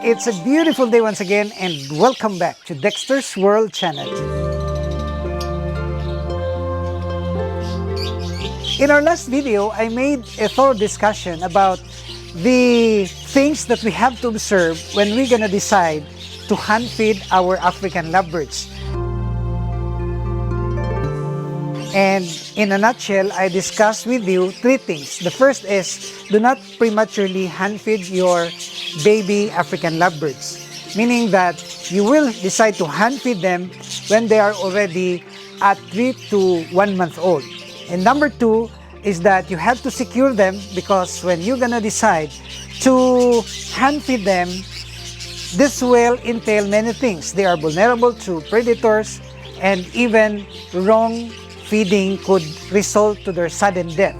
It's a beautiful day once again, and welcome back to Dexter's World Channel. In our last video, I made a thorough discussion about the things that we have to observe when we're gonna decide to hand feed our African lovebirds. And in a nutshell, I discussed with you three things. The first is, do not prematurely hand feed your baby African lovebirds, meaning that you will decide to hand feed them when they are already at 3 to 1 month old. And number two is that you have to secure them, because when you're gonna decide to hand feed them, this will entail many things. They are vulnerable to predators, and even wrong feeding could result to their sudden death.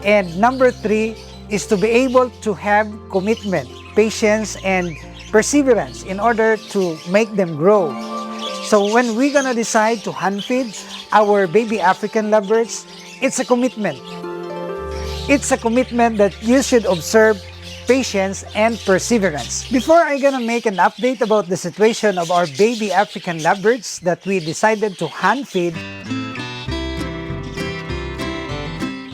And number three is to be able to have commitment, patience, and perseverance in order to make them grow. So when we're gonna decide to hand feed our baby African lovebirds, it's a commitment. It's a commitment that you should observe patience and perseverance. Before I'm gonna make an update about the situation of our baby African lovebirds that we decided to hand feed,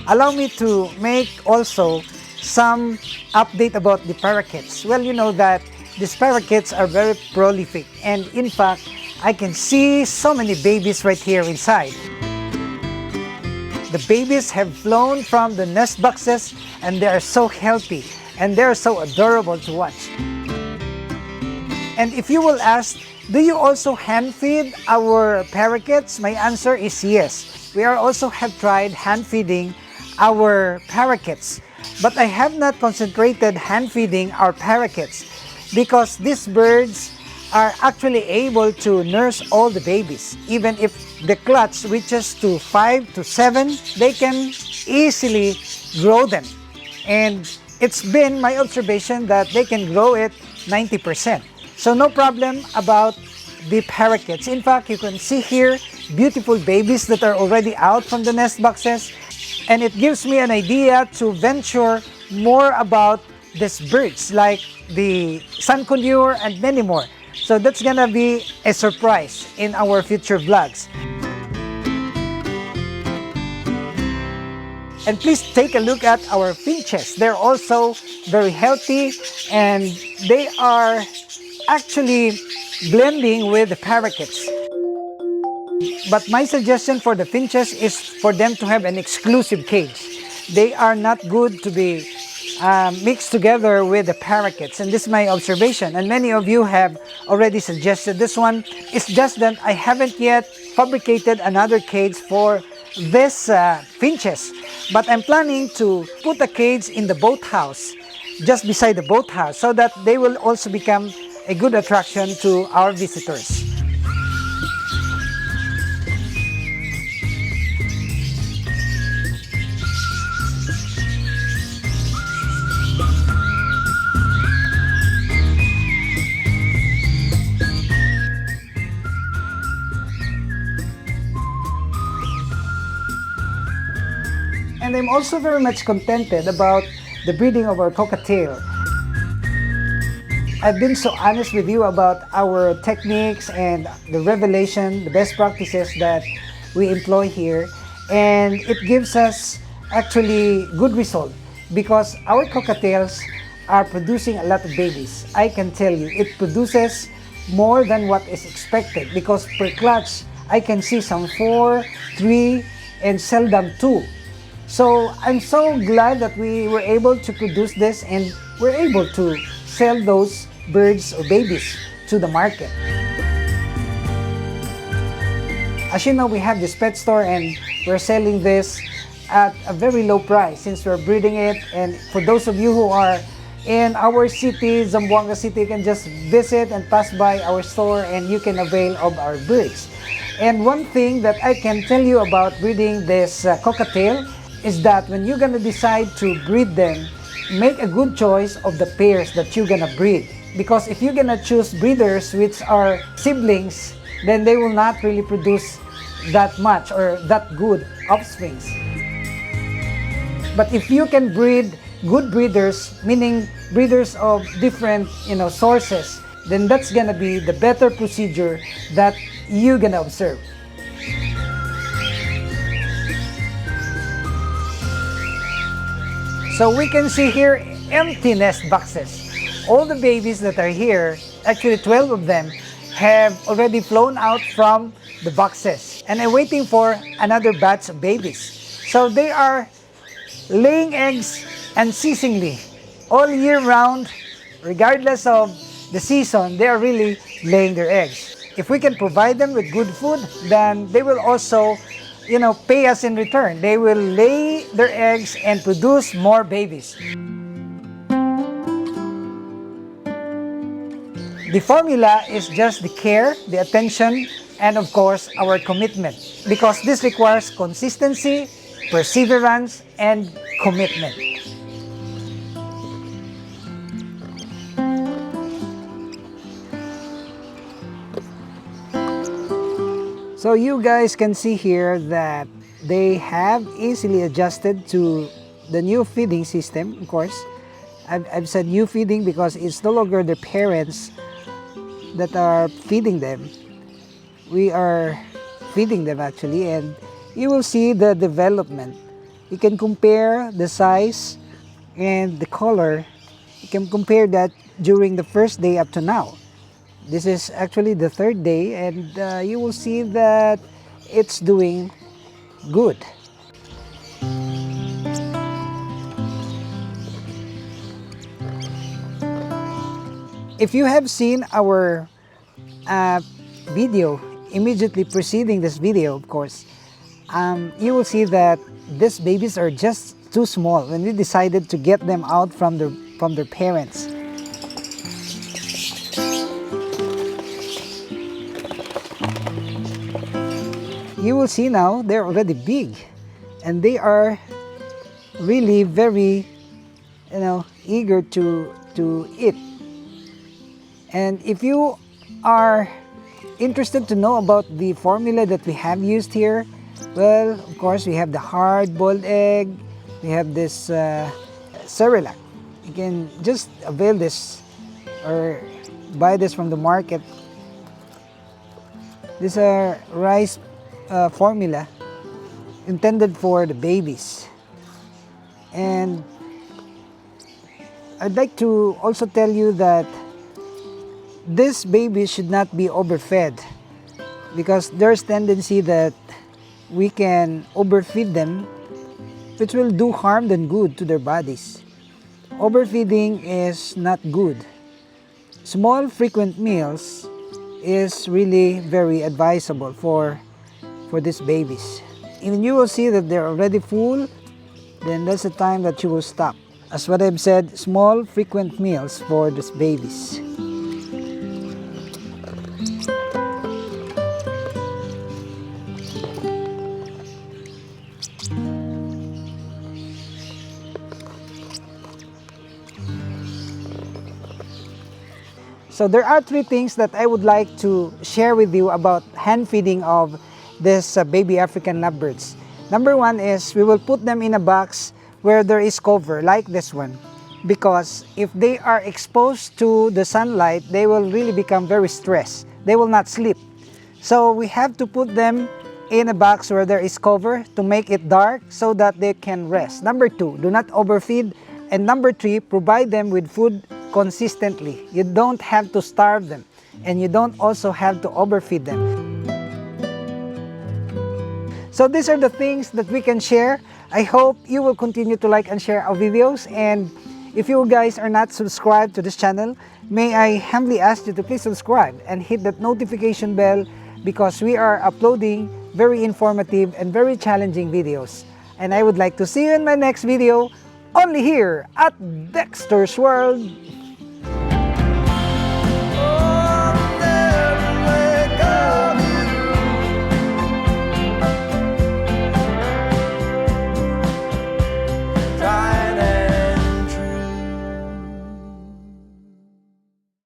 allow me to make also some update about the parakeets. Well, you know that these parakeets are very prolific, and in fact, I can see so many babies right here inside. The babies have flown from the nest boxes, and they are so healthy, and they're so adorable to watch. And if you will ask, do you also hand feed our parakeets? My answer is yes. We are also have tried hand feeding our parakeets, but I have not concentrated hand feeding our parakeets because these birds are actually able to nurse all the babies. Even if the clutch reaches to 5 to 7, they can easily grow them. And it's been my observation that they can grow it 90%. So no problem about the parakeets. In fact, you can see here beautiful babies that are already out from the nest boxes. And it gives me an idea to venture more about these birds, like the sun conure and many more. So that's gonna be a surprise in our future vlogs. And please take a look at our finches. They're also very healthy, and they are actually blending with the parakeets. But my suggestion for the finches is for them to have an exclusive cage. They are not good to be mixed together with the parakeets, and this is my observation, and many of you have already suggested this one. It's just that I haven't yet fabricated another cage for this finches, but I'm planning to put a cage in the boathouse, just beside the boathouse, so that they will also become a good attraction to our visitors. And I'm also very much contented about the breeding of our cockatiel. I've been so honest with you about our techniques and the revelation, the best practices that we employ here, and it gives us actually good result because our cockatiels are producing a lot of babies. I can tell you, it produces more than what is expected because per clutch, I can see some 4, 3, and seldom 2. So I'm so glad that we were able to produce this and we're able to sell those birds or babies to the market. As you know, we have this pet store and we're selling this at a very low price since we're breeding it. And for those of you who are in our city, Zamboanga City, you can just visit and pass by our store and you can avail of our birds. And one thing that I can tell you about breeding this cockatiel is that when you're gonna decide to breed them, make a good choice of the pairs that you're gonna breed. Because if you're gonna choose breeders which are siblings, then they will not really produce that much or that good offsprings. But if you can breed good breeders, meaning breeders of different sources, then that's gonna be the better procedure that you're gonna observe. So we can see here empty nest boxes. All the babies that are here, actually 12 of them, have already flown out from the boxes and are waiting for another batch of babies. So they are laying eggs unceasingly all year round, regardless of the season. They are really laying their eggs. If we can provide them with good food, then they will also pay us in return. They will lay their eggs and produce more babies. The formula is just the care, the attention, and of course, our commitment. Because this requires consistency, perseverance, and commitment. So you guys can see here that they have easily adjusted to the new feeding system, of course. I've said new feeding because it's no longer their parents that are feeding them. We are feeding them actually, and you will see the development. You can compare the size and the color. You can compare that during the first day up to now. This is actually the third day, and you will see that it's doing good. If you have seen our video immediately preceding this video, of course, you will see that these babies are just too small when we decided to get them out from their parents. You will see now they're already big and they are really very eager to eat. And if you are interested to know about the formula that we have used here, well, of course, we have the hard-boiled egg, we have this Cerelac. You can just avail this or buy this from the market. These are rice formula intended for the babies. And I'd like to also tell you that these babies should not be overfed because there's tendency that we can overfeed them, which will do harm than good to their bodies. Overfeeding is not good. Small frequent meals is really very advisable for these babies. Even you will see that they're already full, then that's the time that you will stop. As what I've said, small frequent meals for these babies. So there are three things that I would like to share with you about hand feeding of this baby African lovebirds. Number one is we will put them in a box where there is cover like this one, because if they are exposed to the sunlight, they will really become very stressed. They will not sleep. So we have to put them in a box where there is cover to make it dark so that they can rest. Number two, do not overfeed. And number three, provide them with food consistently. You don't have to starve them, and you don't also have to overfeed them. So these are the things that we can share I hope you will continue to like and share our videos, and if you guys are not subscribed to this channel, may I humbly ask you to please subscribe and hit that notification bell, because we are uploading very informative and very challenging videos. And I would like to see you in my next video, only here at Dexter's World.